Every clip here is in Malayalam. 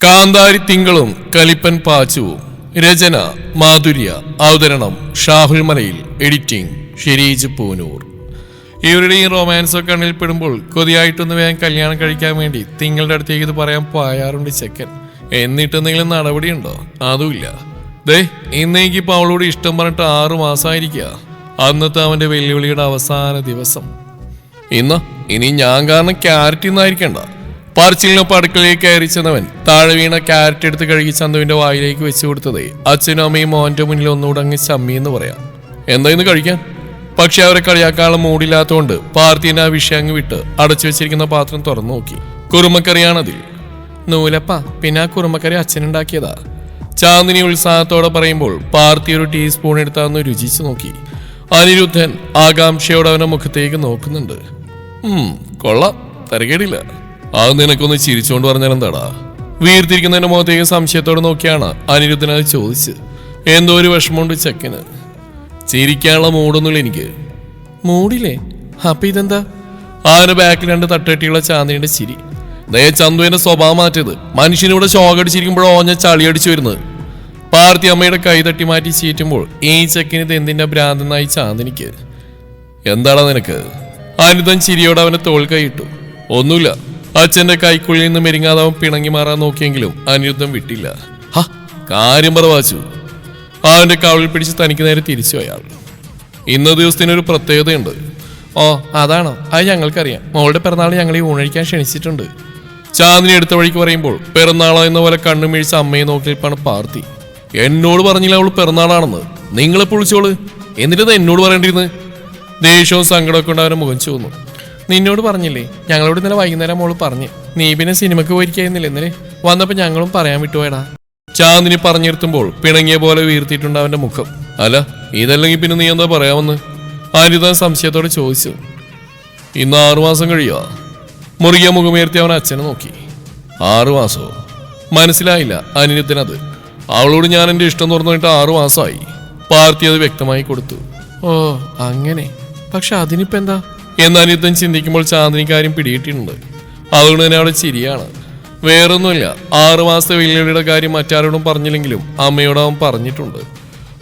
കാന്താരി തിങ്കളും കലിപ്പൻ പാച്ചുവും. രചന മാധുര്യ. അവതരണം ഷാഹുൽ മലയിൽ. എഡിറ്റിംഗ് ഷിരീജ് പൂനൂർ. ഇവരുടെ ഈ റൊമാൻസ് ഒക്കെ കണ്ണിൽ പെടുമ്പോൾ കൊതിയായിട്ടൊന്ന് വേഗം കല്യാണം കഴിക്കാൻ വേണ്ടി തിങ്കളുടെ അടുത്തേക്ക് ഇത് പറയാൻ പോയാറുണ്ട് ചെക്കൻ. എന്നിട്ട് എന്തെങ്കിലും നടപടിയുണ്ടോ? അതുമില്ല. ദേ ഇന്നേക്കിപ്പോൾ അവളോട് ഇഷ്ടം പറഞ്ഞിട്ട് 6 മാസമായിരിക്കുക. അന്നത്തെ അവന്റെ വെല്ലുവിളിയുടെ അവസാന ദിവസം. ഇനി ഞാൻ കാരണം ക്യാരറ്റ് ഇന്നായിരിക്കണ്ട. പറച്ചിലിനൊപ്പം അടുക്കളയിലേക്ക് കയറി ചെന്നവൻ താഴെ വീണ ക്യാരറ്റ് എടുത്ത് കഴുകി ചന്തുവിന്റെ വായിലേക്ക് വെച്ചു കൊടുത്തതേ അച്ഛനും അമ്മയും മോന്റെ മുന്നിൽ ഒന്നുകൂടെ അങ്ങ് ചമ്മി എന്ന് പറയാം. എന്താ ഇന്ന് കഴിക്കാൻ? പക്ഷെ അവരെ കളിയാക്കാനുള്ള മൂടില്ലാത്തതുകൊണ്ട് പാർത്തിന്റെ ആ വിഷയം അങ്ങ് വിട്ട് അടച്ചു വെച്ചിരിക്കുന്ന പാത്രം തുറന്നു നോക്കി. കുറുമക്കറിയാണതിൽ. നൂലപ്പ, പിന്നെ ആ കുറുമക്കറി അച്ഛനുണ്ടാക്കിയതാ. ചാന്ദിനി ഉത്സാഹത്തോടെ പറയുമ്പോൾ പാർത്തി ഒരു ടീസ്പൂൺ എടുത്താന്ന് രുചിച്ചു നോക്കി. അനിരുദ്ധൻ ആകാംക്ഷയോടെ അവന്റെ മുഖത്തേക്ക് നോക്കുന്നുണ്ട്. കൊള്ളാം, തരക്കേടില്ല. അത് നിനക്കൊന്ന് ചിരിച്ചോണ്ട് പറഞ്ഞാൽ എന്താടാ? വീർത്തിരിക്കുന്നതിന്റെ മുഖത്തേക്ക് സംശയത്തോടെ നോക്കിയാണ് അനിരുദ്ധൻ അത് ചോദിച്ച്. എന്തോ ഒരു വിഷമമുണ്ട് ചെക്കന്. ചിരിക്കാനുള്ള മൂടൊന്നുമില്ല എനിക്ക്. മൂടില്ലേ? അപ്പൊ ഇതെന്താ? ആരുടെ ബാക്കിൽ 2 തട്ടട്ടിയുള്ള ചാന്ദിനിയുടെ ചിരി. ദേ ചന്തുവിന്റെ സ്വഭാവം മാറ്റിയത്. മനുഷ്യനിവിടെ ശോകടിച്ചിരിക്കുമ്പോഴോ ഓഞ്ഞ ചളിയടിച്ചു വരുന്നത്. പാർത്തി അമ്മയുടെ കൈ തട്ടി മാറ്റി ചീറ്റുമ്പോൾ ഈ ചെക്കിന് ഇത് എന്തിന്റെ ഭ്രാന്തെന്നായി ചാന്ദിനിക്ക്. എന്താടാ നിനക്ക്? അനിരുദ്ധൻ ചിരിയോടെ അവന്റെ തോൾ കൈയിട്ടു. ഒന്നുമില്ല. അച്ഛന്റെ കൈക്കുള്ളിൽ നിന്ന് മെരുങ്ങാതെ അവൻ പിണങ്ങി മാറാൻ നോക്കിയെങ്കിലും അനിരുദ്ധം വിട്ടില്ല. കാര്യം പറവാച്ചു. അവന്റെ കവളിൽ പിടിച്ച് തനിക്ക് നേരെ തിരിച്ചു അയാൾ. ഇന്ന ദിവസത്തിനൊരു പ്രത്യേകതയുണ്ട്. ഓ അതാണോ? അത് ഞങ്ങൾക്കറിയാം. മോളുടെ പിറന്നാൾ ഞങ്ങൾ ഈ ഊണഴിക്കാൻ ക്ഷണിച്ചിട്ടുണ്ട്. ചാന്ദിനി എടുത്ത വഴിക്ക് പറയുമ്പോൾ പിറന്നാളോ എന്ന പോലെ കണ്ണു മിഴിച്ച അമ്മയെ നോക്കിയപ്പോഴാണ് പാർത്തി. എന്നോട് പറഞ്ഞില്ല അവള് പിറന്നാളാണെന്ന്. നിങ്ങളെപ്പോൾ വിളിച്ചോള്? എന്നിട്ട് എന്നോട് പറയേണ്ടിരുന്നത്? ദേഷ്യവും സങ്കടമൊക്കെ കൊണ്ട് അവരുടെ മുഖം ചോന്നു. നിന്നോട് പറഞ്ഞില്ലേ? ഞങ്ങളോട് ഇന്നലെ വൈകുന്നേരം മോള് പറഞ്ഞു. നീ പിന്നെ സിനിമക്ക് പോയിരിക്കുന്നില്ല ഇന്നലെ. വന്നപ്പോ ഞങ്ങളും പറയാൻ വിട്ടുപോയടാ. ചാന്ദിനി പറഞ്ഞിരുത്തുമ്പോൾ പിണങ്ങിയ പോലെ വീർത്തിയിട്ടുണ്ട് അവന്റെ മുഖം. അല്ല ഇതല്ലെങ്കിൽ പിന്നെ നീ എന്താ പറയാമെന്ന് അനിരുദ്ധൻ സംശയത്തോടെ ചോദിച്ചു. ഇന്ന് 6 മാസം കഴിയുക. മുറുകിയ മുഖമുയർത്തി അവൻ അച്ഛനെ നോക്കി. 6 മാസമോ? മനസ്സിലായില്ല അനിരുദ്ധനത്. അവളോട് ഞാൻ എന്റെ ഇഷ്ടം തുറന്നിട്ട് 6 മാസമായി. പാർത്തി അത് വ്യക്തമായി കൊടുത്തു. ഓ അങ്ങനെ. പക്ഷെ അതിനിപ്പോ എന്താ എന്ന് അനിരുദ്ധൻ ചിന്തിക്കുമ്പോൾ ചാന്ദിനി കാര്യം പിടിയിട്ടിട്ടുണ്ട്. അതുകൊണ്ട് തന്നെ അവിടെ ചിരിയാണ്. വേറൊന്നുമില്ല. 6 മാസത്തെ വെല്ലുവിളിയുടെ കാര്യം മറ്റാരോടും പറഞ്ഞില്ലെങ്കിലും അമ്മയോട് അവൻ പറഞ്ഞിട്ടുണ്ട്.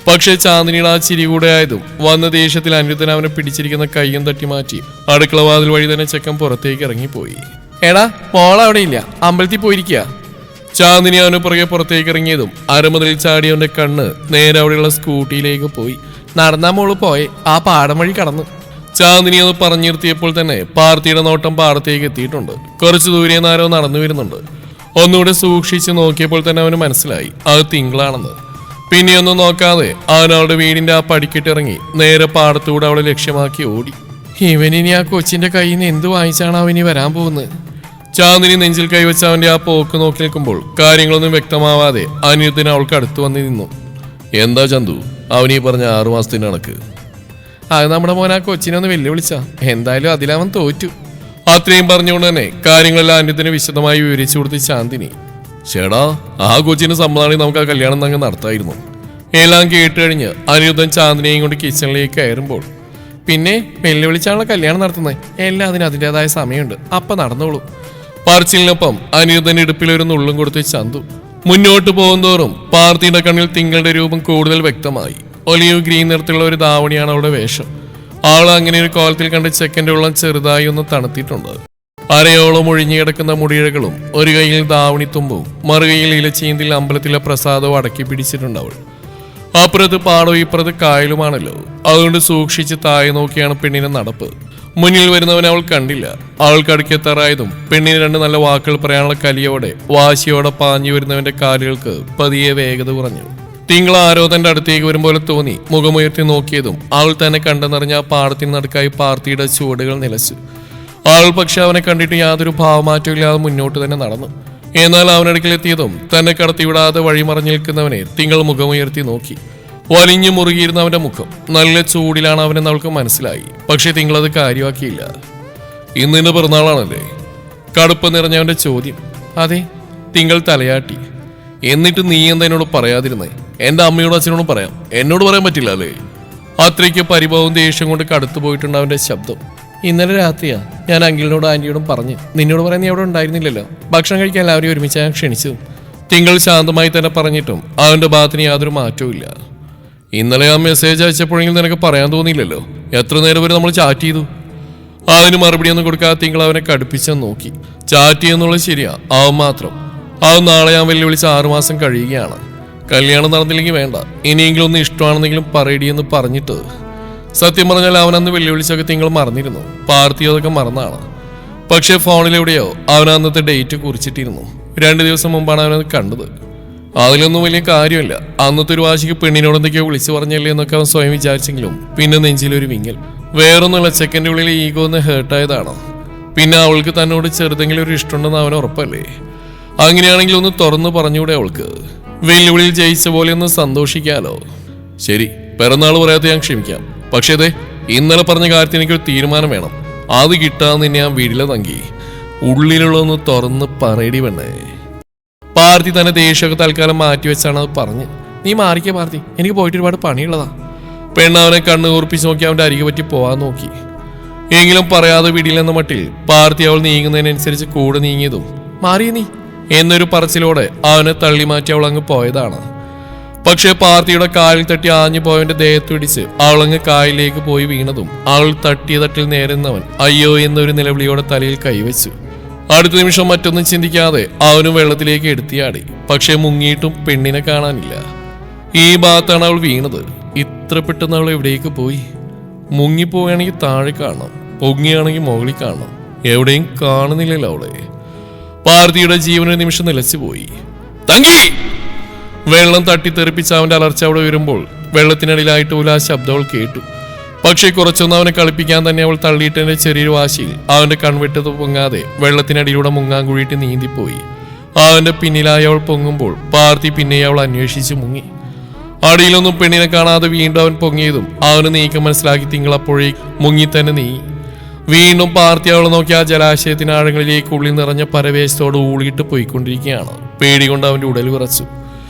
പക്ഷെ ചാന്ദിനിയുടെ ആ ചിരി കൂടെ ആയതും വന്ന ദേഷ്യത്തിൽ അനിരുദ്ധൻ അവനെ പിടിച്ചിരിക്കുന്ന കയ്യും തട്ടി മാറ്റി അടുക്കള വാതിൽ വഴി തന്നെ ചെക്കൻ പുറത്തേക്ക് ഇറങ്ങിപ്പോയി. എടാ മോളവിടെ ഇല്ല, അമ്പലത്തിൽ പോയിരിക്കുക. ചാന്ദിനി അവന് പുറകെ പുറത്തേക്ക് ഇറങ്ങിയതും അരമുതലിൽ ചാടിയവന്റെ കണ്ണ് നേരെ അവിടെയുള്ള സ്കൂട്ടിയിലേക്ക് പോയി. നടന്നാ മോള് പോയെ ആ പാടം വഴി കടന്നു. ചാന്ദിനി അത് പറഞ്ഞു നിർത്തിയപ്പോൾ തന്നെ പാർത്തിയുടെ നോട്ടം പാടത്തേക്ക് എത്തിയിട്ടുണ്ട്. കുറച്ചു ദൂരെ നേരോ നടന്നു വരുന്നുണ്ട്. ഒന്നുകൂടെ സൂക്ഷിച്ച് നോക്കിയപ്പോൾ തന്നെ അവന് മനസ്സിലായി അത് തിങ്കളാണെന്ന്. പിന്നെയൊന്നും നോക്കാതെ അവൻ അവളുടെ വീടിന്റെ ആ പടിക്കെട്ടിറങ്ങി നേരെ പാടത്തൂടെ അവളെ ലക്ഷ്യമാക്കി ഓടി. ഇവനിനി ആ കൊച്ചിന്റെ കയ്യിൽ നിന്ന് എന്ത് വാങ്ങിച്ചാണ് അവനി വരാൻ പോകുന്നത്? ചാന്ദിനി നെഞ്ചിൽ കൈവച്ച് അവന്റെ ആ പോക്ക് നോക്കി നിൽക്കുമ്പോൾ കാര്യങ്ങളൊന്നും വ്യക്തമാവാതെ അനിരുദ്ധന് അവൾക്ക് അടുത്ത് വന്ന് നിന്നു. എന്താ ചന്തു അവനീ പറഞ്ഞ 6 മാസത്തിന്റെ കണക്ക്? അത് നമ്മുടെ മോൻ ആ കൊച്ചിനെ ഒന്ന് വെല്ലുവിളിച്ച. എന്തായാലും അതിലവൻ തോറ്റു. അത്രയും പറഞ്ഞുകൊണ്ട് തന്നെ കാര്യങ്ങളെല്ലാം അനിരുദ്ധന് വിശദമായി വിവരിച്ചു കൊടുത്ത് ചാന്ദിനി. ചേടാ ആ കൊച്ചിന് സമ്മതാണെങ്കിൽ നമുക്ക് ആ കല്യാണം അങ്ങ് നടത്തായിരുന്നു. എല്ലാം കേട്ട് കഴിഞ്ഞ് അനിരുദ്ധൻ ചാന്ദിനിയെയും കൊണ്ട് കിച്ചണിലേക്ക് കയറുമ്പോൾ പിന്നെ വെല്ലുവിളിച്ചാണല്ലോ കല്യാണം നടത്തുന്നത്. എല്ലാം അതിൻ്റെതായ സമയമുണ്ട്, അപ്പൊ നടന്നോളൂ. പറച്ചിലിനൊപ്പം അനിരുദ്ധൻ ഇടുപ്പിലൊരു നുള്ളും കൊടുത്ത് ചന്തു. മുന്നോട്ട് പോകുന്തോറും പാർത്തിയുടെ കണ്ണിൽ തിങ്കളുടെ രൂപം കൂടുതൽ വ്യക്തമായി. ഒലിവ് ഗ്രീൻ നിറത്തിലുള്ള ഒരു ധാവണിയാണ് അവളുടെ വേഷം. അവൾ അങ്ങനെ ഒരു കോലത്തിൽ കണ്ട് ചെക്കൻ്റെ ഉള്ളം ചെറുതായി ഒന്ന് തണുത്തിട്ടുണ്ട്. അരയോളം ഒഴിഞ്ഞു കിടക്കുന്ന മുടിയിഴകളും ഒരു കൈയിൽ ധാവണിത്തുമ്പവും മറുകൈയിൽ ഇലച്ചീന്തിൽ അമ്പലത്തിലെ പ്രസാദവും അടക്കി പിടിച്ചിട്ടുണ്ട് അവൾ. അപ്പുറത്ത് പാടവും ഇപ്പുറത്ത് കായലുമാണല്ലോ. അതുകൊണ്ട് സൂക്ഷിച്ച് താഴെ നോക്കിയാണ് പെണ്ണിനെ നടപ്പ്. മുന്നിൽ വരുന്നവനെ അവൾ കണ്ടില്ല. അവൾക്ക് അടുക്കെത്താറായതും പെണ്ണിന് 2 നല്ല വാക്കുകൾ പറയാനുള്ള കലിയോടെ വാശിയോടെ പാഞ്ഞു വരുന്നവന്റെ കാലുകൾക്ക് പതിയെ വേഗത കുറഞ്ഞു. തിങ്കൾ ആരോ തന്റെ അടുത്തേക്ക് വരും പോലെ തോന്നി. മുഖമുയർത്തി നോക്കിയതും അവൾ തന്നെ കണ്ടെന്നറിഞ്ഞ ആ പാടത്തിന് നടുക്കായി പാർത്തിയുടെ ചുവടുകൾ നിലച്ചു. അവൾ പക്ഷെ അവനെ കണ്ടിട്ട് യാതൊരു ഭാവമാറ്റവും ഇല്ലാതെ മുന്നോട്ട് തന്നെ നടന്നു. എന്നാൽ അവനടുക്കിലെത്തിയതും തന്നെ കടത്തിവിടാതെ വഴിമറഞ്ഞു നിൽക്കുന്നവനെ തിങ്കൾ മുഖമുയർത്തി നോക്കി. വലിഞ്ഞു മുറുകിയിരുന്ന അവന്റെ മുഖം നല്ല ചൂടിലാണ് അവനെന്ന് അവൾക്ക് മനസ്സിലായി. പക്ഷെ തിങ്കളത് കാര്യമാക്കിയില്ല. ഇന്നിന്റെ പിറന്നാളാണല്ലേ? കടുപ്പ് നിറഞ്ഞവന്റെ ചോദ്യം. അതെ. തിങ്കൾ തലയാട്ടി. എന്നിട്ട് നീ എന്താ എന്നോട് പറയാതിരുന്നേ? എന്റെ അമ്മയോടും അച്ഛനോടും പറയാം, എന്നോട് പറയാൻ പറ്റില്ല അല്ലേ? അത്രയ്ക്ക് പരിഭവവും ദേഷ്യം കൊണ്ട് കടുത്തു പോയിട്ടുണ്ട് അവന്റെ ശബ്ദം. ഇന്നലെ രാത്രിയാ ഞാൻ അങ്കിളിനോടും ആന്റിയോടും പറഞ്ഞ്. നിന്നോട് പറയാൻ നീ അവിടെ ഉണ്ടായിരുന്നില്ലല്ലോ. ഭക്ഷണം കഴിക്കാൻ എല്ലാവരും ഒരുമിച്ച് ഞാൻ ക്ഷണിച്ചു. തിങ്കൾ ശാന്തമായി തന്നെ പറഞ്ഞിട്ടും അവന്റെ ഭാഗത്തിന് യാതൊരു മാറ്റവും ഇല്ല. ഇന്നലെ ആ മെസ്സേജ് അയച്ചപ്പോഴെങ്കിലും നിനക്ക് പറയാൻ തോന്നിയില്ലല്ലോ. എത്ര നേരം വരെ നമ്മൾ ചാറ്റ് ചെയ്തു? അതിന് മറുപടിയൊന്നും കൊടുക്കാതെ തിങ്കൾ അവനെ കടുപ്പിച്ചെന്ന് നോക്കി. ചാറ്റ് ചെയ്യുന്നുള്ളത് ശരിയാ, അവൻ മാത്രം. അവൻ നാളെ ഞാൻ വെല്ലുവിളിച്ച് 6 മാസം കഴിയുകയാണ്. കല്യാണം നടന്നില്ലെങ്കിൽ വേണ്ട, ഇനിയെങ്കിലും ഒന്ന് ഇഷ്ടമാണെന്നെങ്കിലും പറയടിയെന്ന് പറഞ്ഞിട്ട്. സത്യം പറഞ്ഞാൽ അവനന്ന് വെല്ലുവിളിച്ചൊക്കെ തിങ്കൾ മറന്നിരുന്നു. പാർത്തി അതൊക്കെ മറന്നാണ്. പക്ഷെ ഫോണിലെവിടെയോ അവൻ അന്നത്തെ ഡേറ്റ് കുറിച്ചിട്ടിരുന്നു. 2 ദിവസം മുമ്പാണ് അവനത് കണ്ടത്. അതിലൊന്നും വലിയ കാര്യമില്ല. അന്നത്തെ ഒരു വാശിക്ക് പെണ്ണിനോട് എന്തൊക്കെയോ വിളിച്ചു പറഞ്ഞല്ലേ എന്നൊക്കെ അവൻ സ്വയം വിചാരിച്ചെങ്കിലും പിന്നെ നെഞ്ചിലൊരു വിങ്ങൽ. വേറൊന്നുമില്ല, ചെക്കൻ്റെ ഉള്ളിൽ ഈഗോ ഒന്ന് ഹേർട്ടായതാണോ? പിന്നെ അവൾക്ക് തന്നോട് ചെറുതെങ്കിലും ഒരു ഇഷ്ടമുണ്ടെന്ന് അവൻ ഉറപ്പല്ലേ? അങ്ങനെയാണെങ്കിൽ ഒന്ന് തുറന്നു പറഞ്ഞൂടെ അവൾക്ക്? വെല്ലുവിളിയിൽ ജയിച്ച പോലെ ഒന്ന് സന്തോഷിക്കാലോ. ശരി, പിറന്നാൾ പറയാത്ത ഞാൻ ക്ഷമിക്കാം. പക്ഷേ അതെ, ഇന്നലെ പറഞ്ഞ കാര്യത്തിൽ എനിക്കൊരു തീരുമാനം വേണം. അത് കിട്ടാന്ന് തന്നെ ഞാൻ വീട്ടിലെ തങ്കി. ഉള്ളിലുള്ളതൊന്ന് തുറന്ന് പറയടി വേണ്ടേ? പാർത്തി തന്നെ ദേഷ്യമൊക്കെ തൽക്കാലം മാറ്റിവെച്ചാണ് അത് പറഞ്ഞ്. നീ മാറിക്കേ പാർത്തി, എനിക്ക് പോയിട്ട് ഒരുപാട് പണിയുള്ളതാ. പെണ്ണവനെ കണ്ണ് ഉറപ്പിച്ച് നോക്കി അവന്റെ അരികെ പറ്റി പോവാൻ നോക്കി. എങ്കിലും പറയാതെ വിടില്ലെന്ന മട്ടിൽ പാർത്തി അവൾ നീങ്ങുന്നതിനനുസരിച്ച് കൂടെ നീങ്ങിയതും മാറിയ നീ എന്നൊരു പറച്ചിലോടെ അവനെ തള്ളി മാറ്റി അവൾ അങ്ങ് പോയതാണ്. പക്ഷെ പാർത്തിയുടെ കാലിൽ തട്ടി ആഞ്ഞു പോയവന്റെ ദേഹത്തിടിച്ച് അവളങ്ങ് കായലിലേക്ക് പോയി വീണതും അവൾ തട്ടിയ തട്ടിൽ നേരുന്നവൻ അയ്യോ എന്നൊരു നിലവിളിയോടെ തലയിൽ കൈവച്ചു. അടുത്ത നിമിഷം മറ്റൊന്നും ചിന്തിക്കാതെ അവനും വെള്ളത്തിലേക്ക് എടുത്തിയാടി. പക്ഷെ മുങ്ങിയിട്ടും പെണ്ണിനെ കാണാനില്ല. ഈ ഭാഗത്താണ് അവൾ വീണത്. ഇത്ര പെട്ടെന്ന് അവൾ എവിടേക്ക് പോയി? മുങ്ങിപ്പോവുകയാണെങ്കിൽ താഴെ കാണണം, പൊങ്ങിയാണെങ്കിൽ മുകളിൽ കാണണം. എവിടെയും കാണുന്നില്ലല്ലോ അവളെ. പാർത്തിയുടെ ജീവനൊരു നിമിഷം നിലച്ചുപോയി. തങ്കി! വെള്ളം തട്ടിത്തെറിപ്പിച്ച് അവന്റെ അലർച്ച അവിടെ വരുമ്പോൾ വെള്ളത്തിനടിയിലായിട്ട് പോലും ആ ശബ്ദം അവൾ കേട്ടു. പക്ഷേ കുറച്ചൊന്നും അവനെ കളിപ്പിക്കാൻ തന്നെ അവൾ തള്ളിയിട്ടതിന്റെ ചെറിയൊരു വാശിയിൽ അവന്റെ കൺവെട്ടത് പൊങ്ങാതെ വെള്ളത്തിനടിയിലൂടെ മുങ്ങാൻ കുഴിയിട്ട് നീന്തിപ്പോയി. അവന്റെ പിന്നിലായി അവൾ പൊങ്ങുമ്പോൾ പാർത്തി പിന്നെ അവൾ അന്വേഷിച്ച് മുങ്ങി. അടിയിലൊന്നും പെണ്ണിനെ കാണാതെ വീണ്ടും അവൻ പൊങ്ങിയതും അവന് നീക്കം മനസ്സിലാക്കി തിങ്കൾ അപ്പോഴേക്ക് മുങ്ങി തന്നെ നീ. വീണ്ടും പാർത്തി അവളെ നോക്കി ആ ജലാശയത്തിന് ആഴങ്ങളിലേക്ക് ഉള്ളിൽ നിറഞ്ഞ പരവേശത്തോട് ഊളിയിട്ട് പോയിക്കൊണ്ടിരിക്കുകയാണ്. പേടികൊണ്ട് അവന്റെ ഉടൽ വിറച്ചു.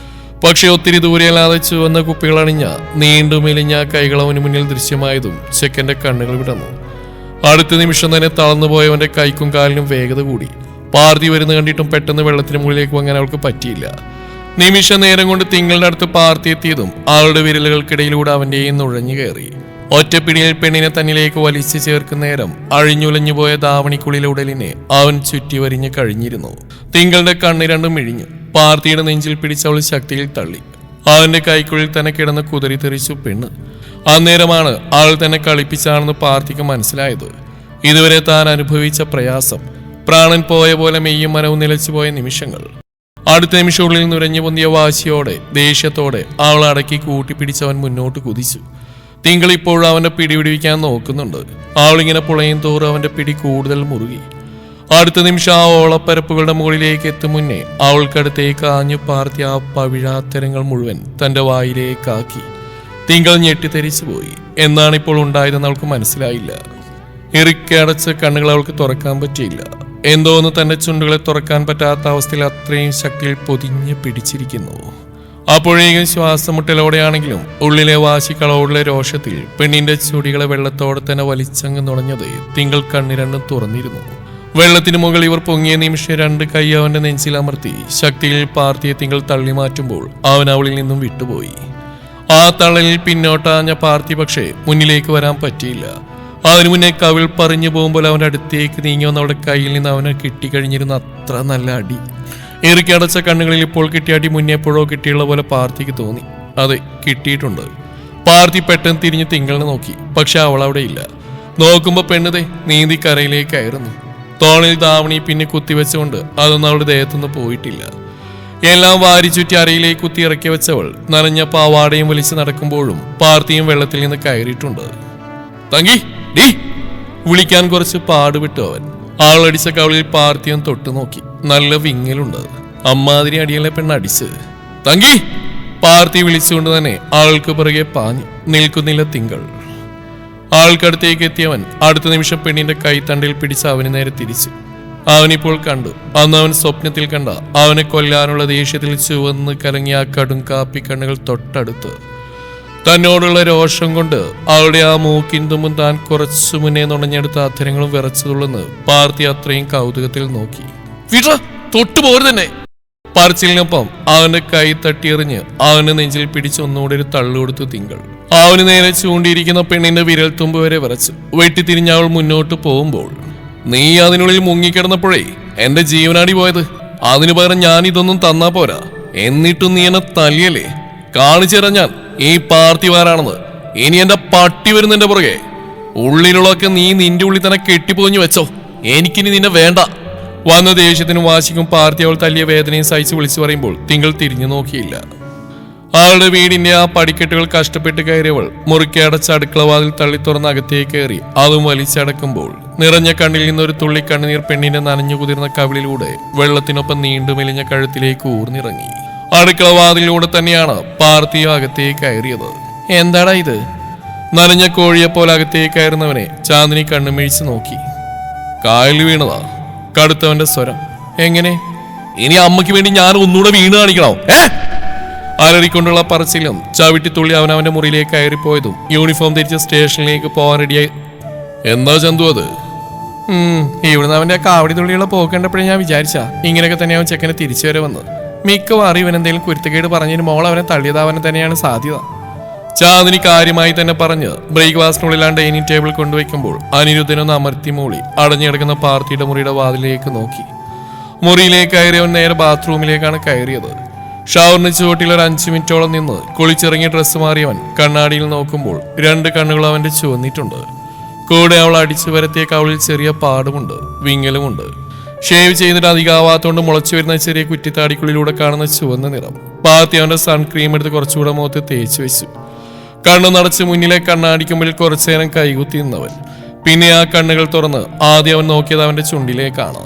പക്ഷെ ഒത്തിരി ദൂരെയല്ലാതെ ചുവന്ന കുപ്പികളണിഞ്ഞ നീണ്ടു മെലിഞ്ഞ കൈകൾ അവന് മുന്നിൽ ദൃശ്യമായതും ചെക്കന്റെ കണ്ണുകൾ വിടന്നു. അടുത്ത നിമിഷം തന്നെ തളർന്നുപോയവന്റെ കൈക്കും കാലിനും വേഗത കൂടി. പാർത്തി വരുന്ന കണ്ടിട്ടും പെട്ടെന്ന് വെള്ളത്തിന് മുകളിലേക്ക് വങ്ങാൻ അവൾക്ക് പറ്റിയില്ല. നിമിഷ നേരം കൊണ്ട് തിങ്കളുടെ അടുത്ത് പാർത്തി എത്തിയതും ആളുടെ വിരലുകൾക്കിടയിലൂടെ അവന്റെയും നുഴഞ്ഞു കയറി. ഒറ്റപ്പിടിയിൽ പെണ്ണിനെ തന്നിലേക്ക് വലിച്ചു ചേർക്കുന്ന നേരം അഴിഞ്ഞുലഞ്ഞുപോയ ധാവണിക്കുള്ളിലെ ഉടലിനെ അവൻ ചുറ്റി വരിഞ്ഞ് കഴിഞ്ഞിരുന്നു. തിങ്കളുടെ കണ്ണ് രണ്ടും മിഴിഞ്ഞു. പാർത്തിയുടെ നെഞ്ചിൽ പിടിച്ച് അവൾ ശക്തിയിൽ തള്ളി. അവന്റെ കൈക്കുള്ളിൽ തന്നെ കിടന്ന് കുതറി തെറിച്ചു പെണ്ണ്. അന്നേരമാണ് അവൾ തന്നെ കളിപ്പിച്ചാണെന്ന് പാർത്തിക്ക് മനസ്സിലായത്. ഇതുവരെ താൻ അനുഭവിച്ച പ്രയാസം, പ്രാണൻ പോയ പോലെ മെയ്യും മനവും നിലച്ചുപോയ നിമിഷങ്ങൾ. അടുത്ത നിമിഷമുള്ളിൽ നുരഞ്ഞു പൊന്തിയ വാശിയോടെ ദേഷ്യത്തോടെ അവൾ അടക്കി കൂട്ടിപ്പിടിച്ചവൻ മുന്നോട്ട് കുതിച്ചു. തിങ്കൾ ഇപ്പോഴും അവന്റെ പിടി പിടിവിക്കാൻ നോക്കുന്നുണ്ട്. അവളിങ്ങനെ പുളയും തോറും അവന്റെ പിടി കൂടുതൽ മുറുകി. അടുത്ത നിമിഷം ആ ഓളപ്പരപ്പുകളുടെ മുകളിലേക്ക് എത്തും മുന്നേ അവൾക്കടുത്തേക്ക് ആഞ്ഞു പാർത്തി ആ പവിഴാത്തരങ്ങൾ മുഴുവൻ തന്റെ വായിലേക്കാക്കി. തിങ്കൾ ഞെട്ടിത്തെരിച്ചു പോയി. എന്നാണ് ഇപ്പോൾ ഉണ്ടായതെന്ന് അവൾക്ക് മനസ്സിലായില്ല. ഇറുക്കടച്ച കണ്ണുകൾ അവൾക്ക് തുറക്കാൻ പറ്റിയില്ല. എന്തോന്ന് തന്റെ ചുണ്ടുകളെ തുറക്കാൻ പറ്റാത്ത അവസ്ഥയിൽ അത്രയും ശക്തിയിൽ പൊതിഞ്ഞ് പിടിച്ചിരിക്കുന്നു. അപ്പോഴേക്കും ശ്വാസമുട്ടലോടെയാണെങ്കിലും ഉള്ളിലെ വാശിക്കളോടുള്ള രോഷത്തിൽ പെണ്ണിന്റെ ചുടികളെ വെള്ളത്തോടെ തന്നെ വലിച്ചങ്ങ് നുണഞ്ഞത് തിങ്കൾ കണ്ണു രണ്ടും തുറന്നിരുന്നു. വെള്ളത്തിന് മുകളിൽ ഇവർ പൊങ്ങിയ നിമിഷം 2 കൈ അവന്റെ നെഞ്ചിൽ അമർത്തി ശക്തിയിൽ പാർത്തിയെ തിങ്കൾ തള്ളി മാറ്റുമ്പോൾ അവൻ അവളിൽ നിന്നും വിട്ടുപോയി. ആ തള്ളലിൽ പിന്നോട്ടാഞ്ഞ പാർത്തി പക്ഷേ മുന്നിലേക്ക് വരാൻ പറ്റിയില്ല. അവന് മുന്നേ കവിൾ പറഞ്ഞു പോകുമ്പോൾ അവന്റെ അടുത്തേക്ക് നീങ്ങി വന്ന അവളുടെ കയ്യിൽ നിന്ന് അവന് കിട്ടിക്കഴിഞ്ഞിരുന്ന അത്ര നല്ല അടി. ഇറുക്കടച്ച കണ്ണുകളിൽ ഇപ്പോൾ കിട്ടിയ അടി മുന്നേപ്പോഴോ കിട്ടിയുള്ള പോലെ പാർത്തിക്ക് തോന്നി. അതെ, കിട്ടിയിട്ടുണ്ട്. പാർത്തി പെട്ടെന്ന് തിരിഞ്ഞ് തിങ്കളിനെ നോക്കി. പക്ഷെ അവൾ അവിടെ ഇല്ല. നോക്കുമ്പോ പെണ്ണുതേ നീന്തി കരയിലേക്കായിരുന്നു. തോണിൽ ധാവണി പിന്നെ കുത്തിവെച്ചുകൊണ്ട് അതൊന്നും അവളുടെ ദേഹത്തുനിന്ന് പോയിട്ടില്ല. എല്ലാം വാരി ചുറ്റി അരയിലേക്ക് കുത്തി ഇറക്കി വെച്ചവൾ നനഞ്ഞ പാവാടയും വലിച്ച് നടക്കുമ്പോഴും പാർത്തിയും വെള്ളത്തിൽ നിന്ന് കയറിയിട്ടുണ്ട്. തങ്കി ഡീ വിളിക്കാൻ കുറച്ച് പാടുവിട്ടു അവൻ. ആളടിച്ച കവളിൽ പാർത്തിയും തൊട്ടു നോക്കി. നല്ല വിങ്ങലുണ്ട്. അമ്മാതിരി അടിയല്ലേ പെണ്ണടിച്ച്. തങ്കി പാർത്തി വിളിച്ചുകൊണ്ട് തന്നെ ആൾക്ക് പിറകെ പാഞ്ഞു. നിൽക്കുന്നില്ല തിങ്കൾ. ആൾക്കടുത്തേക്ക് എത്തിയവൻ അടുത്ത നിമിഷം പെണ്ണിന്റെ കൈത്തണ്ടിൽ പിടിച്ച് അവന് നേരെ തിരിച്ചു. അവനിപ്പോൾ കണ്ടു. അന്ന് അവൻ സ്വപ്നത്തിൽ കണ്ട അവനെ കൊല്ലാനുള്ള ദേഷ്യത്തിൽ ചുവന്ന് കലങ്ങിയ ആ കടും കാപ്പി കണ്ണുകൾ തൊട്ടടുത്ത്. തന്നോടുള്ള രോഷം കൊണ്ട് അവളുടെ ആ മൂക്കിൻ തുമ്പും താൻ കുറച്ചു മുന്നേ നുണഞ്ഞെടുത്ത അധരങ്ങളും വിറച്ചതുള്ളെന്ന് പാർത്തി അത്രയും കൗതുകത്തിൽ നോക്കി. തൊട്ടുപോരു തന്നെ. പറച്ചിലിനൊപ്പം അവന്റെ കൈ തട്ടിയെറിഞ്ഞ് അവന്റെ നെഞ്ചിൽ പിടിച്ചൊന്നുകൂടെ ഒരു തള്ളുകൊടുത്തു തിങ്കൾ. അവന് നേരെ ചൂണ്ടിയിരിക്കുന്ന പെണ്ണിന്റെ വിരൽ തുമ്പ് വരെ വിറച്ചു. വെട്ടിത്തിരിഞ്ഞ് അവൾ മുന്നോട്ട് പോകുമ്പോൾ, നീ അതിനുള്ളിൽ മുങ്ങിക്കിടന്നപ്പോഴേ എന്റെ ജീവനാടി പോയത്. അതിനു പകരം ഞാൻ ഇതൊന്നും തന്നാ പോരാ. എന്നിട്ടും നീ എന്നെ തല്ലിയല്ലേ? കാണിച്ചുതരാം ഞാൻ ഈ പാർട്ടിവാരാണെന്ന്. ഇനി എന്റെ പട്ടി വരുന്നതിന്റെ പുറകെ. ഉള്ളിലുള്ളതൊക്കെ നീ നിന്റെ ഉള്ളിൽ തന്നെ കെട്ടിപ്പോഞ്ഞു വെച്ചോ. എനിക്കിനി നിന്നെ വേണ്ട. വന്ന ദേഷ്യത്തിനും വാശിക്കും പാർട്ടി അവൾ തല്ലിയ വേദനയും സഹിച്ച് വിളിച്ചു പറയുമ്പോൾ തിങ്കൾ തിരിഞ്ഞു നോക്കിയില്ല. അവളുടെ വീടിന്റെ ആ പടിക്കെട്ടുകൾ കഷ്ടപ്പെട്ട് കയറിയവൾ മുറുക്കി അടച്ച അടുക്കളവാതിൽ തള്ളി തുറന്ന് അകത്തേക്ക് കയറി അതും വലിച്ചടക്കുമ്പോൾ നിറഞ്ഞ കണ്ണിൽ നിന്നൊരു തുള്ളി കണ്ണുനീർ പെണ്ണിന്റെ നനഞ്ഞു കുതിർന്ന കവിളിലൂടെ വെള്ളത്തിനൊപ്പം നീണ്ടു മെലിഞ്ഞ കഴുത്തിലേക്ക് ഊർന്നിറങ്ങി. അടുക്കളവാതിലൂടെ തന്നെയാണ് പാർത്ഥിവ അകത്തേക്ക് കയറിയത്. എന്താടാ ഇത്? നനഞ്ഞ കോഴിയെ പോലെ അകത്തേക്ക് കയറുന്നവനെ ചാന്ദിനി കണ്ണുമിഴിച്ച് നോക്കി. കായലിൽ വീണതാ. കടുത്തവന്റെ സ്വരം. എങ്ങനെ? ഇനി അമ്മയ്ക്ക് വേണ്ടി ഞാൻ ഒന്നുകൂടെ വീണ് കാണിക്കണോ? അലറിക്കൊണ്ടുള്ള പറച്ചിലും ചവിട്ടിത്തുള്ളി അവനവന്റെ മുറിയിലേക്ക് കയറിപ്പോയതും യൂണിഫോം ധരിച്ച സ്റ്റേഷനിലേക്ക് പോകാൻ റെഡിയായി. എന്താ ചന്തു അത്? ഇവിടുന്ന് അവന്റെ കാവടി തുള്ളിയുള്ള പോക്കേണ്ടപ്പോഴേ ഞാൻ വിചാരിച്ച ഇങ്ങനെയൊക്കെ തന്നെയാവും ചെക്കനെ തിരിച്ചു വരെ വന്ന്. മിക്കവാറും ഇവൻ എന്തെങ്കിലും കുരുത്തക്കേട് പറഞ്ഞതിന് മോൾ അവനെ തള്ളിയതാവനെ തന്നെയാണ് സാധ്യത. ചാന്ദിനി കാര്യമായി തന്നെ പറഞ്ഞ് ബ്രേക്ക്ഫാസ്റ്റിനുള്ളിൽ ആ ഡൈനിങ് ടേബിൾ കൊണ്ടുവയ്ക്കുമ്പോൾ അനിരുദ്ധനൊന്ന് അമർത്തി മൂളി അടഞ്ഞിടക്കുന്ന പാർട്ടിയുടെ മുറിയുടെ വാതിലേക്ക് നോക്കി. മുറിയിലേക്ക് കയറിയവൻ നേരെ ബാത്റൂമിലേക്കാണ് കയറിയത്. ഷവറിന് ചുവട്ടിൽ ഒരു 5 മിനിറ്റോളം നിന്ന് കുളിച്ചിറങ്ങി ഡ്രസ്സ് മാറിയവൻ കണ്ണാടിയിൽ നോക്കുമ്പോൾ 2 കണ്ണുകൾ അവന്റെ ചുവന്നിട്ടുണ്ട്. കൂടെ അവൾ അടിച്ചു വരത്തിയ കവളിൽ ചെറിയ പാടുമുണ്ട്, വിങ്ങലുമുണ്ട്. ഷേവ് ചെയ്തിട്ട് അധികമാവാത്തോണ്ട് മുളച്ചു വരുന്ന ചെറിയ കുറ്റിത്താടിക്കുള്ളിലൂടെ കാണുന്ന ചുവന്ന നിറം. പാർട്ടി അവന്റെ സൺക്രീം എടുത്ത് കുറച്ചുകൂടെ മുഖത്ത് തേച്ച് വെച്ചു. കണ്ണു നടച്ച് മുന്നിലെ കണ്ണാടിക്ക് മുമ്പിൽ കുറച്ചു നേരം കൈകുത്തി നിന്നവൻ പിന്നെ ആ കണ്ണുകൾ തുറന്ന് ആദ്യം അവൻ നോക്കിയത് അവന്റെ ചുണ്ടിലേക്കാണ്.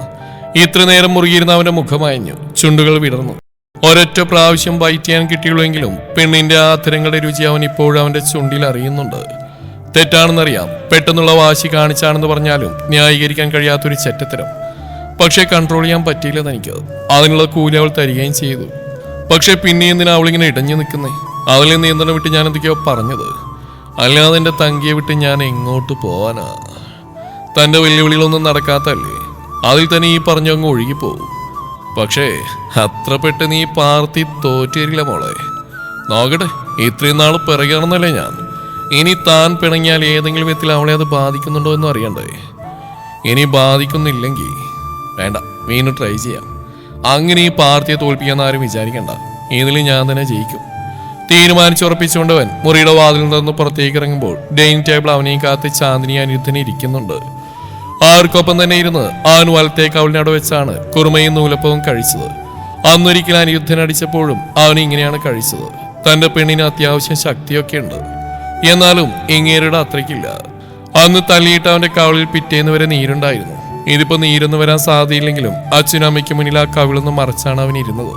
ഇത്ര നേരം മുറുകിയിരുന്ന അവന്റെ മുഖമയഞ്ഞു, ചുണ്ടുകൾ വിടർന്നു. ഒരൊറ്റ പ്രാവശ്യം ബൈറ്റ് ചെയ്യാൻ കിട്ടിയുള്ളെങ്കിലും പെണ്ണിന്റെ ആ അത്തരങ്ങളുടെ രുചി അവൻ ഇപ്പോഴും അവന്റെ ചുണ്ടിൽ അറിയുന്നുണ്ട്. തെറ്റാണെന്നറിയാം, പെട്ടെന്നുള്ള വാശി കാണിച്ചാണെന്ന് പറഞ്ഞാലും ന്യായീകരിക്കാൻ കഴിയാത്തൊരു ചെറ്റത്തരം. പക്ഷെ കൺട്രോൾ ചെയ്യാൻ പറ്റിയില്ല തനിക്ക്. അതിനുള്ള കൂലി അവൾ തരികയും ചെയ്തു. പക്ഷെ പിന്നെ എന്തിനാ അവളിങ്ങനെ ഇടഞ്ഞു നിൽക്കുന്നേ? അതിൽ നിയന്ത്രണം വിട്ട് ഞാൻ എന്തൊക്കെയോ പറഞ്ഞത്. അല്ലാതെ എൻ്റെ തങ്കിയെ വിട്ട് ഞാൻ എങ്ങോട്ട് പോവാനാ? തൻ്റെ വെല്ലുവിളികളൊന്നും നടക്കാത്തല്ലേ? അതിൽ തന്നെ ഈ പറഞ്ഞങ്ങ് ഒഴുകിപ്പോവും. പക്ഷേ അത്ര പെട്ടെന്ന് നീ പാർത്തി തോറ്റേരില്ല മോളെ. നോക്കട്ടെ, ഇത്രയും നാൾ പിറകെയാണെന്നല്ലേ ഞാൻ. ഇനി താൻ പിണങ്ങിയാൽ ഏതെങ്കിലും വിധത്തിൽ അവളെ അത് ബാധിക്കുന്നുണ്ടോ എന്നും അറിയണ്ടേ? ഇനി ബാധിക്കുന്നില്ലെങ്കിൽ വേണ്ട, വീണ്ടും ട്രൈ ചെയ്യാം. അങ്ങനെ ഈ പാർട്ടിയെ തോൽപ്പിക്കാന്ന് ആരും വിചാരിക്കണ്ട. ഇതിൽ ഞാൻ തന്നെ ജയിക്കും. തീരുമാനിച്ചുറപ്പിച്ചുകൊണ്ടവൻ മുറിയുടെ വാതിൽ നിന്ന് പുറത്തേക്ക് ഇറങ്ങുമ്പോൾ ഡൈനിങ് ടേബിൾ അവനെയും കാത്ത് ചാന്ദിനി അനിരുദ്ധനെ ഇരിക്കുന്നുണ്ട്. ആർക്കൊപ്പം തന്നെ ഇരുന്ന് അവൻ വലത്തേക്ക് അവളിനോട് വെച്ചാണ് കുറുമയും നൂലപ്പവും കഴിച്ചത്. അന്നൊരിക്കലും അനിരുദ്ധൻ അടിച്ചപ്പോഴും അവൻ ഇങ്ങനെയാണ് കഴിച്ചത്. തന്റെ പെണ്ണിന് അത്യാവശ്യം ശക്തിയൊക്കെ ഉണ്ട്, എന്നാലും ഇങ്ങേരുടെ അത്രയ്ക്കില്ല. അന്ന് തല്ലിയിട്ട് അവന്റെ കവിളിൽ പിറ്റേന്ന് വരെ നീരുണ്ടായിരുന്നു. ഇതിപ്പോ നീരൊന്നും വരാൻ സാധ്യതയില്ലെങ്കിലും അച്ഛനും അമ്മയ്ക്ക് മുന്നിൽ ആ കവിളൊന്നും മറച്ചാണ് അവൻ ഇരുന്നത്.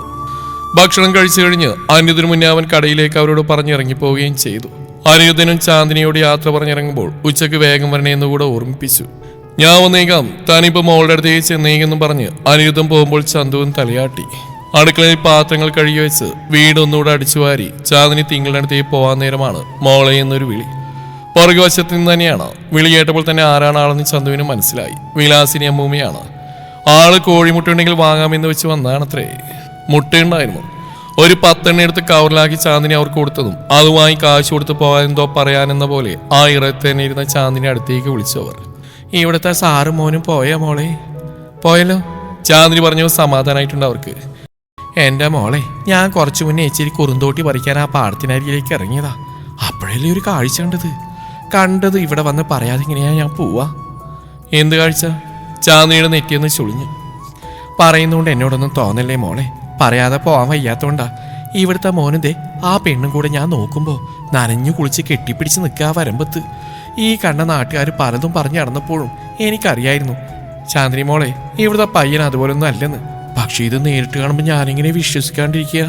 ഭക്ഷണം കഴിച്ചു കഴിഞ്ഞ് അനിരുദ്ധന് മുന്നേ അവൻ കടയിലേക്ക് അവരോട് പറഞ്ഞിറങ്ങിപ്പോവുകയും ചെയ്തു. അനിരുദ്ധനും ചാന്ദിനിയോട് യാത്ര പറഞ്ഞിറങ്ങുമ്പോൾ ഉച്ചയ്ക്ക് വേഗം വരണേന്ന് കൂടെ ഓർമ്മിപ്പിച്ചു. ഞാൻ വന്നേക്കാം, താനിപ്പോ മോളുടെ അടുത്തേക്ക് ചെന്നേക്കെന്നും പറഞ്ഞ് അനിരുദ്ധം പോകുമ്പോൾ ചന്തുവും തലയാട്ടി. അടുക്കളയിൽ പാത്രങ്ങൾ കഴുകി വെച്ച് വീടൊന്നുകൂടെ അടിച്ചുവാരി ചാന്ദിനി തിങ്കളുടെ അടുത്തേക്ക് പോകാൻ നേരമാണ് മോളെ എന്നൊരു വിളി. പുറകുവശത്ത് നിന്ന് തന്നെയാണ്. വിളി കേട്ടപ്പോൾ തന്നെ ആരാണ് ആളെന്ന് ചന്തുവിന് മനസ്സിലായി. വിലാസിനി അമ്മൂമ്മയാണ്. ആള് കോഴിമുട്ടുണ്ടെങ്കിൽ വാങ്ങാമെന്ന് വെച്ച് വന്നതാണത്രേ. മുട്ടയുണ്ടായിരുന്നു. ഒരു 10 എണ്ണ എടുത്ത് കവറിലാക്കി ചാന്ദിനി അവർക്ക് കൊടുത്തതും അതുമായി കാശ് കൊടുത്ത് പോകാൻ എന്തോ പറയാനെന്ന പോലെ ആ ഇറത്ത് തന്നെ ഇരുന്ന ചാന്ദിനി അടുത്തേക്ക് വിളിച്ചവർ. ഇവിടുത്തെ സാറും മോനും പോയാ മോളെ? പോയല്ലോ, ചാന്ദിനി പറഞ്ഞത് സമാധാനമായിട്ടുണ്ട് അവർക്ക്. എൻ്റെ മോളെ, ഞാൻ കുറച്ചു മുന്നേ ഇച്ചിരി കുറുന്തോട്ടി പറിക്കാൻ ആ പാടത്തിനരിയിലേക്ക് ഇറങ്ങിയതാ. അപ്പോഴല്ലേ ഒരു കാഴ്ച കണ്ടത് ഇവിടെ വന്ന് പറയാതെ ഇങ്ങനെയാ ഞാൻ പോവാ. എന്ത് കാഴ്ച? ചാന്ദിനിയുടെ നെറ്റിയൊന്ന് ചുളിഞ്ഞു. പറയുന്നതുകൊണ്ട് എന്നോടൊന്നും തോന്നല്ലേ മോളെ, പറയാതെ പോവാൻ വയ്യാത്തോണ്ടാ. ഇവിടുത്തെ മോനുതേ ആ പെണ്ണും കൂടെ ഞാൻ നോക്കുമ്പോൾ നനഞ്ഞു കുളിച്ച് കെട്ടിപ്പിടിച്ച് നിൽക്കുക വരമ്പത്ത്. ഈ കണ്ട നാട്ടുകാർ പലതും പറഞ്ഞു നടന്നപ്പോഴും എനിക്കറിയായിരുന്നു ചാന്ദിനി മോളെ ഇവിടുത്തെ പയ്യൻ അതുപോലൊന്നും അല്ലെന്ന്. പക്ഷെ ഇത് നേരിട്ട് കാണുമ്പോൾ ഞാനിങ്ങനെ വിശ്വസിക്കാണ്ടിരിക്കുക.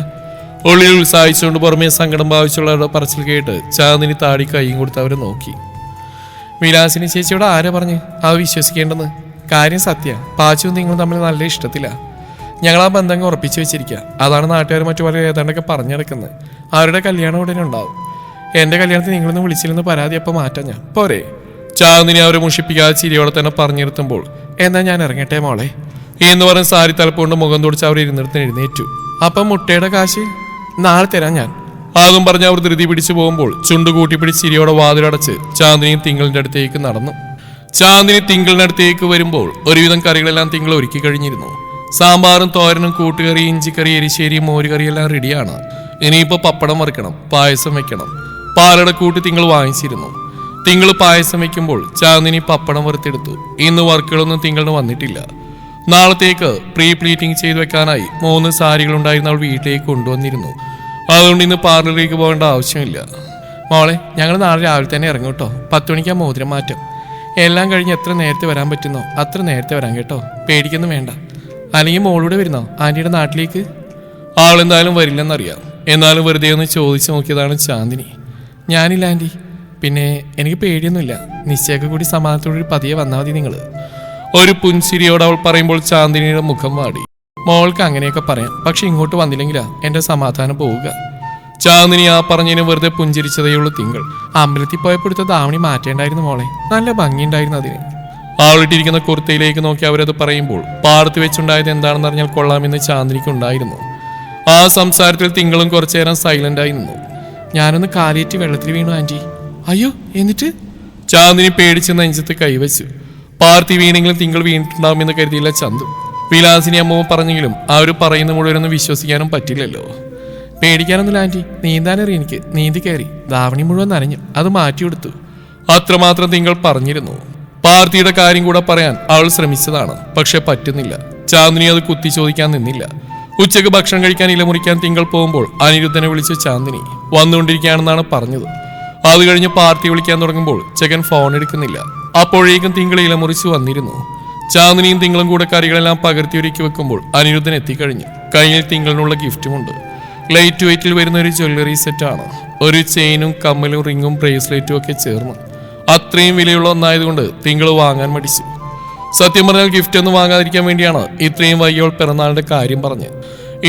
ഉള്ളിൽ ഉത്സാഹിച്ചുകൊണ്ട് പുറമേ സങ്കടം ഭാവിച്ചുള്ളവരുടെ പറച്ചിൽ കേട്ട് ചാന്ദിനി താടി കൈയും കൊടുത്ത് അവരെ നോക്കി. വിലാസിനി ചേച്ചിയോട് ആരാ പറഞ്ഞ് അത് വിശ്വസിക്കേണ്ടെന്ന്? കാര്യം സത്യ, പാച്ചുവും നിങ്ങളും തമ്മിൽ നല്ല ഇഷ്ടത്തില്ല. ഞങ്ങൾ ആ ബന്ധങ്ങൾ ഉറപ്പിച്ചു വെച്ചിരിക്കുക. അതാണ് നാട്ടുകാർ മറ്റു പല ഏതാണ്ടൊക്കെ പറഞ്ഞെടുക്കുന്നത്. അവരുടെ കല്യാണം ഉടനെ ഉണ്ടാവും. എൻ്റെ കല്യാണത്തിന് നിങ്ങളൊന്നും വിളിച്ചില്ലെന്ന് പരാതി അപ്പം മാറ്റാം ഞാൻ പോരെ? ചാന്ദിനി അവരെ മുഷിപ്പിക്കാതെ ചിരിയോടെ തന്നെ പറഞ്ഞിരുത്തുമ്പോൾ എന്നാ ഞാൻ ഇറങ്ങട്ടെ മോളെ എന്ന് പറഞ്ഞ് സാരി തലപ്പുകൊണ്ട് മുഖം തുടച്ച് അവർ ഇരുന്നിടത്തിന് എഴുന്നേറ്റു. അപ്പം മുട്ടയുടെ കാശ് നാളെ തരാം ഞാൻ. അതും പറഞ്ഞ് അവർ ധൃതി പിടിച്ചു പോകുമ്പോൾ ചുണ്ടു കൂട്ടിപ്പിടിച്ച് ചിരിയോടെ വാതിലടച്ച് ചാന്ദിനി തിങ്കളിന്റെ അടുത്തേക്ക് നടന്നു. ചാന്ദിനി തിങ്കളിന്റെ അടുത്തേക്ക് വരുമ്പോൾ ഒരുവിധം കറികളെല്ലാം തിങ്കൾ ഒരുക്കി കഴിഞ്ഞിരുന്നു. സാമ്പാറും തോരനും കൂട്ടുകറി, ഇഞ്ചിക്കറി, എരിശ്ശേരി, മോരുകറി എല്ലാം റെഡിയാണ്. ഇനിയിപ്പോ പപ്പടം വറുക്കണം, പായസം വെക്കണം. പാലട കൂട്ടി തിങ്കൾ വാങ്ങിച്ചിരുന്നു. തിങ്കൾ പായസം വെക്കുമ്പോൾ ചാന്ദിനി പപ്പടം വറുത്തെടുത്തു. ഇന്ന് വർക്കുകളൊന്നും തിങ്കളിന് വന്നിട്ടില്ല. നാളത്തേക്ക് പ്രീ പ്ലീറ്റിംഗ് ചെയ്തു വെക്കാനായി 3 സാരികൾ ഉണ്ടായിരുന്ന അവൾ വീട്ടിലേക്ക് കൊണ്ടുവന്നിരുന്നു. അതുകൊണ്ട് ഇന്ന് പാർലറിലേക്ക് പോകേണ്ട ആവശ്യമില്ല. മോളെ, ഞങ്ങൾ നാളെ രാവിലെ തന്നെ ഇറങ്ങും കേട്ടോ. 10 മണിക്കാ മോതിരം മാറ്റം. എല്ലാം കഴിഞ്ഞ് എത്ര നേരത്തെ വരാൻ പറ്റുന്നോ അത്ര നേരത്തെ വരാൻ കേട്ടോ. പേടിക്കൊന്നും വേണ്ട. അല്ലെങ്കിൽ മോളൂടെ വരുന്നോ ആന്റിയുടെ നാട്ടിലേക്ക്? ആളെന്തായാലും വരില്ലെന്നറിയാം. എന്നാലും വെറുതെ ഒന്ന് ചോദിച്ചു നോക്കിയതാണ് ചാന്ദിനി. ഞാനില്ല ആന്റി. പിന്നെ എനിക്ക് പേടിയൊന്നുമില്ല. നിശ്ചയൊക്കെ കൂടി സമാധാനത്തോടെ പതിയെ വന്നാൽ മതി നിങ്ങൾ. ഒരു പുൻസിരിയോട് അവൾ പറയുമ്പോൾ ചാന്ദിനിയുടെ മുഖം വാടി. മോൾക്ക് അങ്ങനെയൊക്കെ പറയാം, പക്ഷെ ഇങ്ങോട്ട് വന്നില്ലെങ്കിലാ എന്റെ സമാധാനം പോവുക. ചാന്ദിനി ആ പറഞ്ഞതിന് വെറുതെ പുഞ്ചിരിച്ചതേയുള്ളൂ തിങ്കൾ. അമ്പലത്തിൽ പോയപ്പോഴത്തെ ധാവണി മാറ്റേണ്ടായിരുന്നു മോളെ. നല്ല ഭംഗിയുണ്ടായിരുന്നു അതിന്. അവളിട്ടിരിക്കുന്ന കുർത്തയിലേക്ക് നോക്കി അവരത് പറയുമ്പോൾ പാർത്ത് വെച്ചുണ്ടായത് എന്താണെന്ന് അറിഞ്ഞാൽ കൊള്ളാമെന്ന് ചാന്ദിനിക്ക് ഉണ്ടായിരുന്നു. ആ സംസാരത്തിൽ തിങ്കളും കുറച്ചു നേരം സൈലന്റ് ആയി നിന്നു. ഞാനൊന്ന് കാലിയേറ്റ് വെള്ളത്തിൽ വീണു ആന്റി. അയ്യോ, എന്നിട്ട്? ചാന്ദിനി പേടിച്ച് നെഞ്ചത്ത് കൈവച്ചു. പാർത്തി വീണെങ്കിലും തിങ്കൾ വീണിട്ടുണ്ടാവുമെന്ന് കരുതിയില്ല ചന്തു. വിലാസിനി അമ്മവും പറഞ്ഞെങ്കിലും അവർ പറയുന്ന മുഴുവനൊന്നും വിശ്വസിക്കാനും പറ്റില്ലല്ലോ. പേടിക്കാനൊന്നുമില്ല ആന്റി. നീന്താനറിയ എനിക്ക്. നീന്തി കയറി ധാവണി മുഴുവൻ നനഞ്ഞു. അത് മാറ്റിയെടുത്തു. അത്രമാത്രം തിങ്കൾ പറഞ്ഞിരുന്നു. പാർത്തിയുടെ കാര്യം കൂടെ പറയാൻ അവൾ ശ്രമിച്ചതാണ്, പക്ഷെ പറ്റുന്നില്ല. ചാന്ദിനി അത് കുത്തി ചോദിക്കാൻ നിന്നില്ല. ഉച്ചക്ക് ഭക്ഷണം കഴിക്കാൻ ഇലമുറിക്കാൻ തിങ്കൾ പോകുമ്പോൾ അനിരുദ്ധനെ വിളിച്ച് ചാന്ദിനി വന്നുകൊണ്ടിരിക്കുകയാണെന്നാണ് പറഞ്ഞത്. അത് കഴിഞ്ഞ് പാർട്ടി വിളിക്കാൻ തുടങ്ങുമ്പോൾ ചെക്കൻ ഫോൺ എടുക്കുന്നില്ല. അപ്പോഴേക്കും തിങ്കൾ ഇലമുറിച്ച് വന്നിരുന്നു. ചാന്ദിനിയും തിങ്കളും കൂടെ കറികളെല്ലാം പകർത്തി ഒരുക്കി വെക്കുമ്പോൾ അനിരുദ്ധൻ എത്തിക്കഴിഞ്ഞു. കയ്യിൽ തിങ്കളിനുള്ള ഗിഫ്റ്റുമുണ്ട്. ലൈറ്റ് വെയിറ്റിൽ വരുന്ന ഒരു ജ്വല്ലറി സെറ്റാണ്. ഒരു ചെയിനും കമ്മലും റിങ്ങും ബ്രേസ്ലെറ്റും ഒക്കെ ചേർന്ന് അത്രയും വിലയുള്ള ഒന്നായതുകൊണ്ട് തിങ്കൾ വാങ്ങാൻ മടിച്ചു. സത്യം പറഞ്ഞാൽ ഗിഫ്റ്റ് ഒന്നും വാങ്ങാതിരിക്കാൻ വേണ്ടിയാണ് ഇത്രയും വൈകിയവൾ പിറന്നാളിന്റെ കാര്യം പറഞ്ഞ്.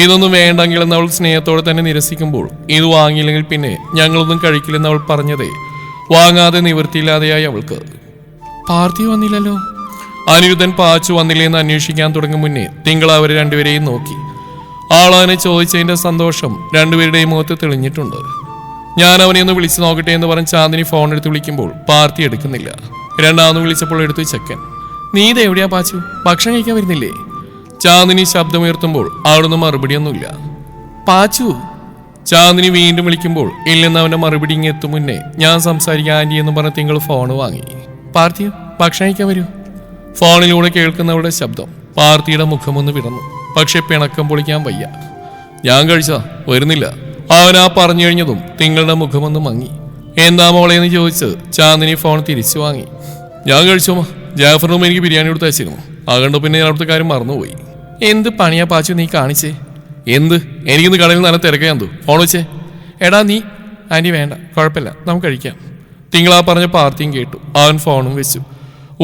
ഇതൊന്നും വേണ്ടെങ്കിലെന്ന് അവൾ സ്നേഹത്തോടെ തന്നെ നിരസിക്കുമ്പോൾ ഇത് വാങ്ങിയില്ലെങ്കിൽ പിന്നെ ഞങ്ങളൊന്നും കഴിക്കില്ലെന്ന് അവൾ പറഞ്ഞതേ വാങ്ങാതെ നിവൃത്തിയില്ലാതെയായി അവൾക്ക്. പാർത്തി വന്നില്ലല്ലോ. അനിരുദ്ധൻ പാച്ചു വന്നില്ലേന്ന് അന്വേഷിക്കാൻ തുടങ്ങും മുന്നേ തിങ്കൾ അവരെ രണ്ടുപേരെയും നോക്കി. ആളവനെ ചോദിച്ചതിന്റെ സന്തോഷം രണ്ടുപേരുടെയും മുഖത്ത് തെളിഞ്ഞിട്ടുണ്ട്. ഞാൻ അവനെ ഒന്ന് വിളിച്ചു നോക്കട്ടെ എന്ന് പറഞ്ഞ് ചാന്ദിനി ഫോൺ എടുത്ത് വിളിക്കുമ്പോൾ പാർത്തി എടുക്കുന്നില്ല. രണ്ടാമത് വിളിച്ചപ്പോൾ എടുത്തു ചെക്കൻ. നീ ഇത് എവിടെയാ പാച്ചു? ഭക്ഷണം കഴിക്കാൻ വരുന്നില്ലേ? ചാന്ദിനി ശബ്ദമുയർത്തുമ്പോൾ അവിടുന്ന് മറുപടിയൊന്നുമില്ല. പാച്ചു. ചാന്ദിനി വീണ്ടും വിളിക്കുമ്പോൾ ഇല്ലെന്ന് അവന്റെ മറുപടി ഇങ്ങ് എത്തും മുന്നേ ഞാൻ സംസാരിക്കാൻ ആന്റി എന്ന് പറഞ്ഞ് തിങ്കൾ ഫോൺ വാങ്ങി. പാർത്തി, ഭക്ഷണം കഴിക്കാൻ വരൂ. ഫോണിലൂടെ കേൾക്കുന്നവളുടെ ശബ്ദം. പാർത്തിയുടെ മുഖമൊന്ന് വിടർന്നു. പക്ഷെ പിണക്കം പൊളിക്കാൻ വയ്യ. ഞാൻ കഴിച്ചാ വരുന്നില്ല. അവനാ പറഞ്ഞു കഴിഞ്ഞതും തിങ്കളുടെ മുഖമൊന്ന് മങ്ങി. എന്താ മോളെ എന്ന് ചോദിച്ച് ചാന്ദിനി ഫോൺ തിരിച്ചു വാങ്ങി. ഞാൻ കഴിച്ചോമാ. ജാഫറിനും എനിക്ക് ബിരിയാണി കൊടുത്ത് അയച്ചിരുന്നു. അതുകൊണ്ട് പിന്നെ ഞാൻ അവിടുത്തെ കാര്യം മറന്നുപോയി. എന്ത് പണിയാ പാച്ചു നീ കാണിച്ചേ? എന്ത്? എനിക്കിന്ന് കടയിൽ നല്ല തിരക്കാന്തോ. ഫോൺ വെച്ചേ. എടാ നീ. ആന്റി വേണ്ട, കുഴപ്പമില്ല, നമുക്ക് കഴിക്കാം. തിങ്കളാ പറഞ്ഞ പാർത്തിയും കേട്ടു. അവൻ ഫോണും വെച്ചു.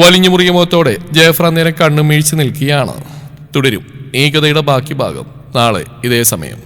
വലിഞ്ഞു മുറിയ മുഖത്തോടെ ജയഫർ അന്നേരം കണ്ണും വീഴ്ച നിൽക്കുകയാണ്. തുടരും ഈ കഥയുടെ ബാക്കി ഭാഗം നാളെ ഇതേ സമയം.